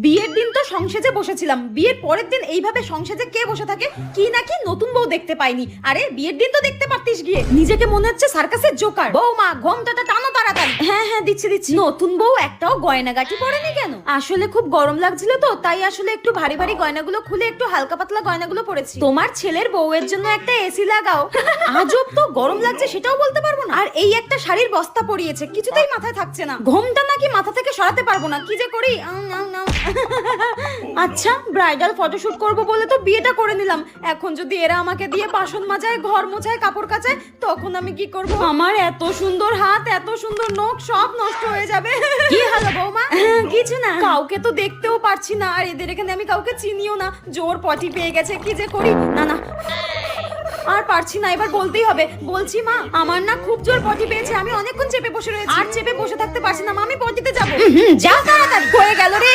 বিয়ের দিন তো সংসেজে বসেছিলাম, বিয়ের পরের দিন এইভাবে সংসেজে কে বসে থাকে? কি নাকি নতুন বউ দেখতে পাইনি। আরে বিয়ের দিন তো দেখতে পারতিস গিয়ে। নিজেকে মনে হচ্ছে সার্কাসের জোকার। বৌমা ঘোমটাটা টানো তাড়াতাড়ি। হ্যাঁ হ্যাঁ দিচ্ছি। নতুন বউ একটাও গয়নাগাটি পরেনি কেন? আসলে খুব গরম লাগছিল তো, তাই আসলে একটু ভারী ভারী গয়নাগুলো খুলে একটু হালকা পাতলা গয়নাগুলো পরেছি। তোমার ছেলের বউয়ের জন্য একটা এসি লাগাও। আজব তো, গরম লাগছে সেটাও বলতে পারবো না। আর এই একটা শাড়ির বস্তা পরিয়েছে, কিছুতেই মাথায় থাকছে না। ঘোমটা নাকি মাথা থেকে সরাতে পারবো না, কি যে করি। আচ্ছা, ব্রাইডাল ফটোশুট করব বলে তো বিয়েটা করে নিলাম। এখন যদি এরা আমাকে দিয়ে বাসন মাজায়, ঘর মোছায়, কাপড় কাচায়, তখন আমি কি করব? আমার এত সুন্দর হাত, এত সুন্দর নখ সব নষ্ট হয়ে যাবে। কি হলো বৌমা? কিছু না। কাউকে তো দেখতেও পারছি না, আর এদের এখানে আমি কাউকে চিনিও না। জোর পটি পেয়ে গেছে, কি যে করি। না আর পারছি না, এবার বলতেই হবে। বলছি মা, আমার না খুব জোর পটি পেয়েছে, আমি অনেকক্ষণ চেপে বসে রয়েছি। আর চেপে বসে থাকতে পারছি না মা, আমি পটিতে যাবো। যা তাড়াতাড়ি। হয়ে গেল রে।